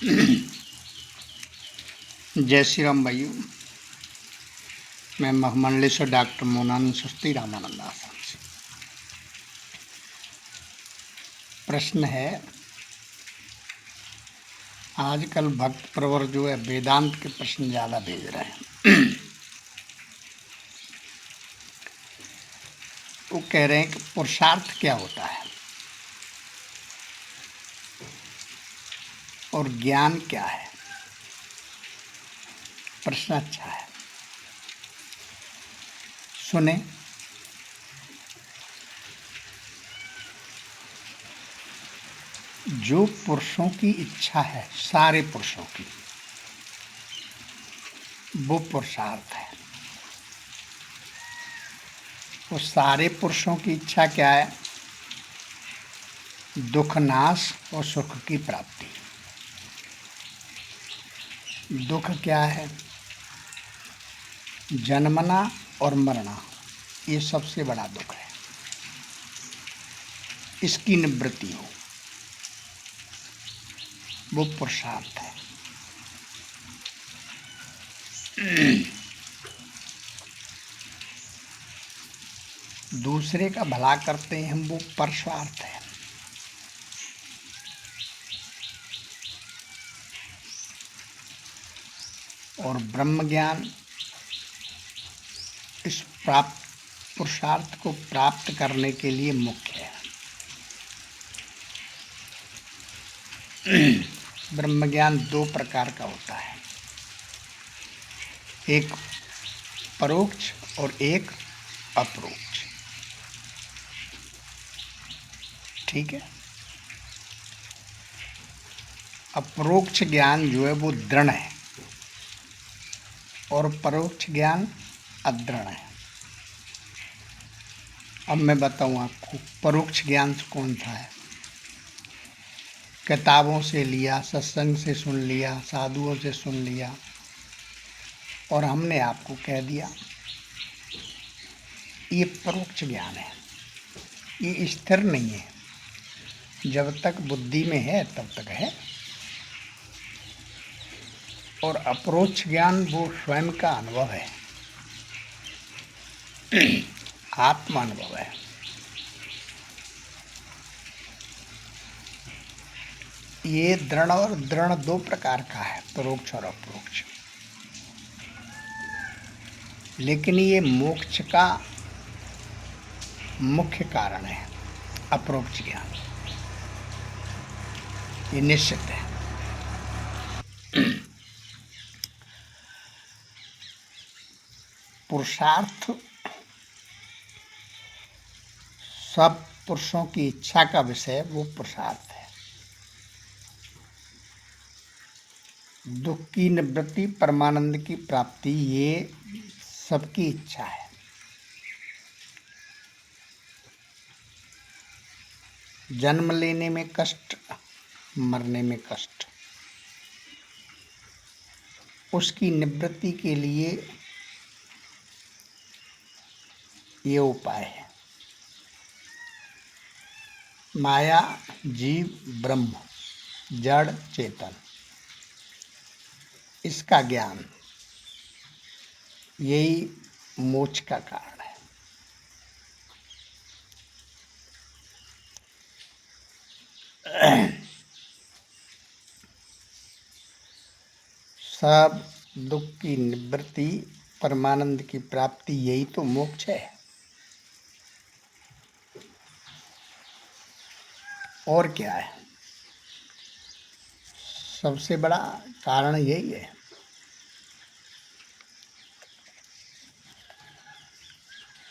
जय श्री राम भाइयों। मैं महामंडलेश्वर डॉक्टर मोनानंद सुस्ती रामानंद आश्रम से। प्रश्न है, आजकल भक्त प्रवर जो है वेदांत के प्रश्न ज़्यादा भेज रहे हैं। वो कह रहे हैं कि पुरुषार्थ क्या होता है और ज्ञान क्या है। प्रश्न अच्छा है, सुने। जो पुरुषों की इच्छा है, सारे पुरुषों की, वो पुरुषार्थ है। वो सारे पुरुषों की इच्छा क्या है? दुख नाश और सुख की प्राप्ति। दुख क्या है? जन्मना और मरना, ये सबसे बड़ा दुख है। इसकी निवृत्ति हो, वो पुरुषार्थ है। दूसरे का भला करते हैं हम, वो परस्वार्थ है। और ब्रह्म ज्ञान इस पुरुषार्थ को प्राप्त करने के लिए मुख्य है। ब्रह्म ज्ञान दो प्रकार का होता है, एक परोक्ष और एक अपरोक्ष। ठीक है। अपरोक्ष ज्ञान जो है वो दृढ़ है और परोक्ष ज्ञान अदृढ़ है। अब मैं बताऊं आपको परोक्ष ज्ञान कौन सा है। किताबों से लिया, सत्संग से सुन लिया, साधुओं से सुन लिया और हमने आपको कह दिया, ये परोक्ष ज्ञान है। ये स्थिर नहीं है, जब तक बुद्धि में है तब तक है। और अपरोक्ष ज्ञान वो स्वयं का अनुभव है, आत्मा अनुभव है। ये दृढ़ और दृढ़ दो प्रकार का है, परोक्ष और अपरोक्ष। लेकिन ये मोक्ष का मुख्य कारण है, अपरोक्ष ज्ञान। ये निश्चित है। पुरुषार्थ सब पुरुषों की इच्छा का विषय, वो पुरुषार्थ है। दुख की निवृत्ति, परमानंद की प्राप्ति, ये सबकी इच्छा है। जन्म लेने में कष्ट, मरने में कष्ट, उसकी निवृत्ति के लिए ये उपाय है। माया, जीव, ब्रह्म, जड़, चेतन, इसका ज्ञान, यही मोक्ष का कारण है। सब दुख की निवृत्ति, परमानंद की प्राप्ति, यही तो मोक्ष है। और क्या है? सबसे बड़ा कारण यही है।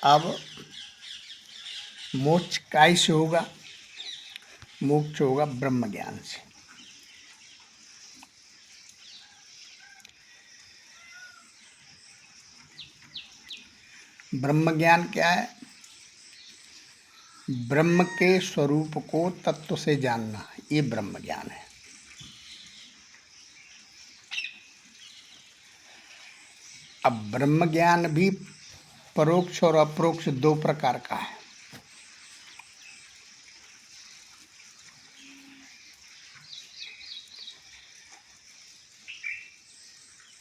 अब मोक्ष कैसे होगा? मोक्ष होगा ब्रह्म ज्ञान से। ब्रह्म ज्ञान क्या है? ब्रह्म के स्वरूप को तत्व से जानना, ये ब्रह्म ज्ञान है। अब ब्रह्म ज्ञान भी परोक्ष और अपरोक्ष दो प्रकार का है।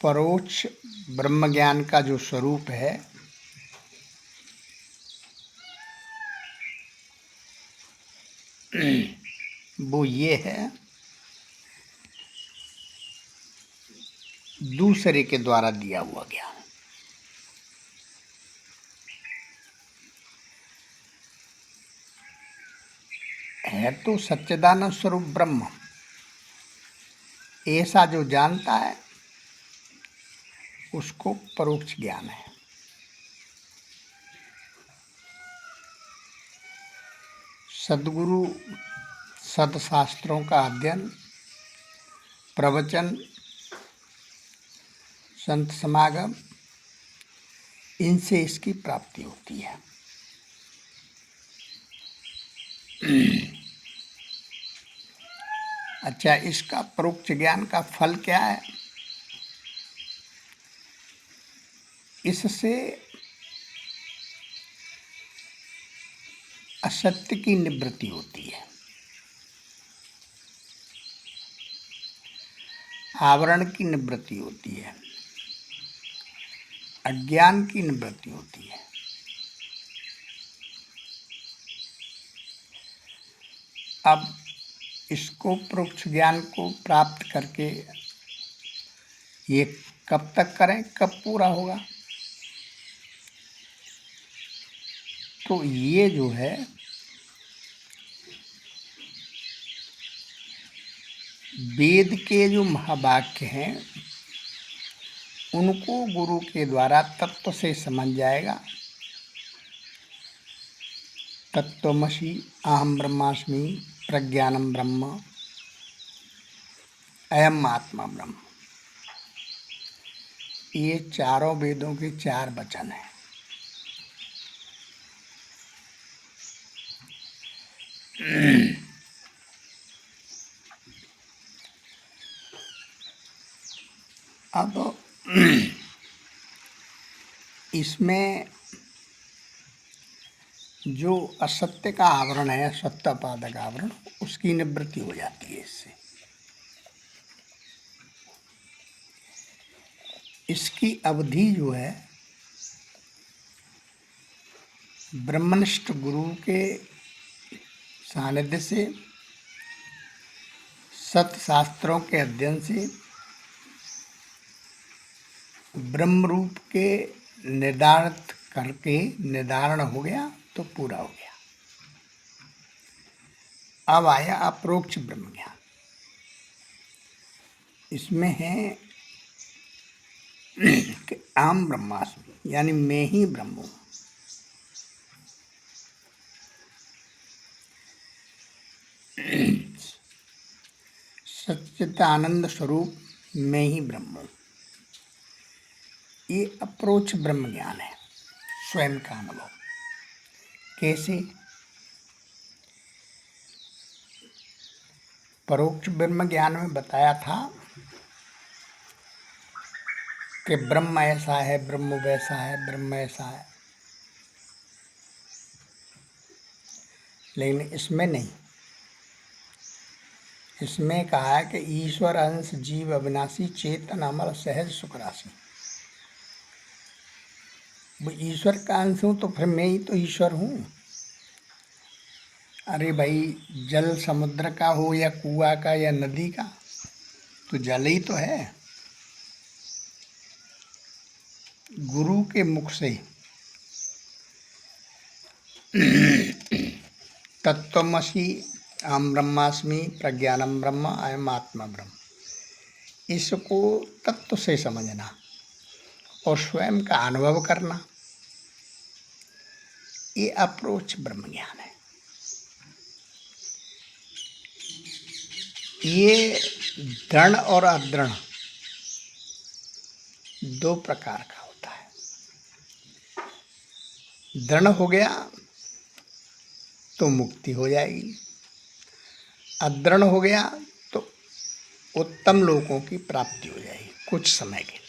परोक्ष ब्रह्म ज्ञान का जो स्वरूप है वो ये है, दूसरे के द्वारा दिया हुआ ज्ञान। है तो सच्चिदानंद स्वरूप ब्रह्म, ऐसा जो जानता है उसको परोक्ष ज्ञान है। सद्गुरु सदशास्त्रों का अध्ययन, प्रवचन, संत समागम, इनसे इसकी प्राप्ति होती है। अच्छा, इसका परोक्ष ज्ञान का फल क्या है? इससे असत्य की निवृत्ति होती है, आवरण की निवृत्ति होती है, अज्ञान की निवृत्ति होती है। अब इसको परोक्ष ज्ञान को प्राप्त करके ये कब तक करें, कब पूरा होगा? तो ये जो है वेद के जो महावाक्य हैं उनको गुरु के द्वारा तत्व से समझ जाएगा। तत्वमसि अहम ब्रह्मास्मि प्रज्ञानम ब्रह्म अयम आत्मा ब्रह्म, ये चारों वेदों के 4 वचन हैं। अब इसमें जो असत्य का आवरण है, सत्तापादक आवरण, उसकी निवृत्ति हो जाती है इससे। इसकी अवधि जो है ब्रह्मनिष्ठ गुरु के सानिध्य से, सत्शास्त्रों के अध्ययन से, ब्रह्म रूप के निर्धारित करके निर्धारण हो गया तो पूरा हो गया। अब आया अपरोक्ष ब्रह्म ज्ञान। इसमें है कि अहम ब्रह्मास्मि, यानी मैं ही ब्रह्म हूँ। सच्चिदानंद स्वरूप मैं ही ब्रह्म हूँ। ये अप्रोच ब्रह्म ज्ञान है, स्वयं का अनुभव। कैसे? परोक्ष ब्रह्म ज्ञान में बताया था कि ब्रह्म ऐसा है, ब्रह्म वैसा है, ब्रह्म ऐसा है, लेकिन इसमें नहीं। इसमें कहा है कि ईश्वर अंश जीव अविनाशी चेतन अमर सहज सुख राशि। वो ईश्वर का अंश हूँ तो फिर मैं ही तो ईश्वर हूँ। अरे भाई, जल समुद्र का हो या कुआं का या नदी का, तो जल ही तो है। गुरु के मुख से तत्वमसि अहम ब्रह्मास्मि प्रज्ञानम ब्रह्म अयम आत्मा ब्रह्म, इसको तत्व से समझना और स्वयं का अनुभव करना, ये अप्रोच ब्रह्म ज्ञान है। ये दृढ़ और अदृढ़ 2 प्रकार का होता है। दृढ़ हो गया तो मुक्ति हो जाएगी, अदृढ़ हो गया तो उत्तम लोकों की प्राप्ति हो जाएगी कुछ समय के लिए।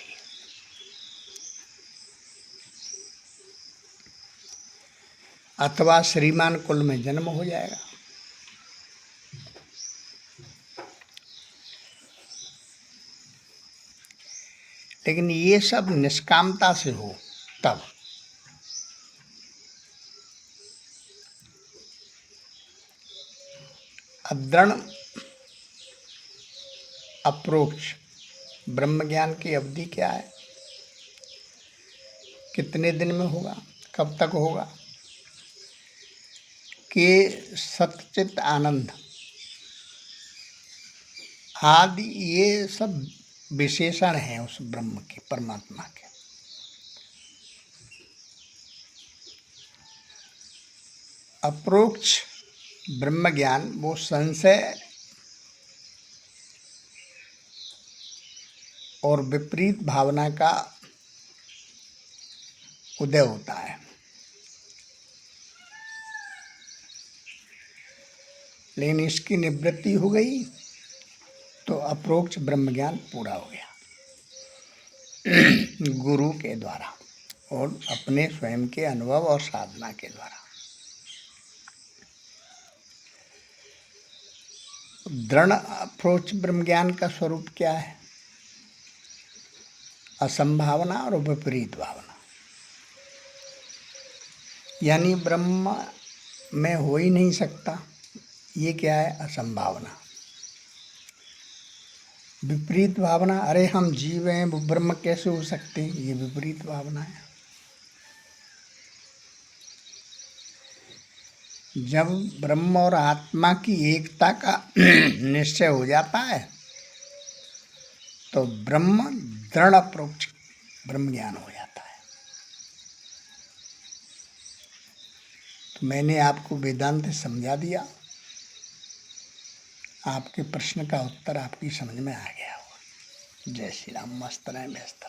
अथवा श्रीमान कुल में जन्म हो जाएगा। लेकिन ये सब निष्कामता से हो तब। अदृढ़ अप्रोक्ष ब्रह्म ज्ञान की अवधि क्या है, कितने दिन में होगा, कब तक होगा, कि सच्चित आनंद आदि ये सब विशेषण हैं उस ब्रह्म के, परमात्मा के। अप्रोक्ष ब्रह्म ज्ञान वो संशय और विपरीत भावना का उदय होता है। लेकिन इसकी निवृत्ति हो गई तो अप्रोक्ष ब्रह्म ज्ञान पूरा हो गया गुरु के द्वारा और अपने स्वयं के अनुभव और साधना के द्वारा। दृढ़ अप्रोच ब्रह्म ज्ञान का स्वरूप क्या है, असंभावना और विपरीत भावना। यानी ब्रह्म में हो ही नहीं सकता, ये क्या है, असंभावना। विपरीत भावना, अरे हम जीव हैं वो ब्रह्म कैसे हो सकते हैं, ये विपरीत भावना है। जब ब्रह्म और आत्मा की एकता का निश्चय हो जाता है तो ब्रह्म दृढ़ अप्रोक्ष ब्रह्म ज्ञान हो जाता है। तो मैंने आपको वेदांत समझा दिया, आपके प्रश्न का उत्तर आपकी समझ में आ गया होगा। जय श्री राम। मस्त रहें, व्यस्त रहें।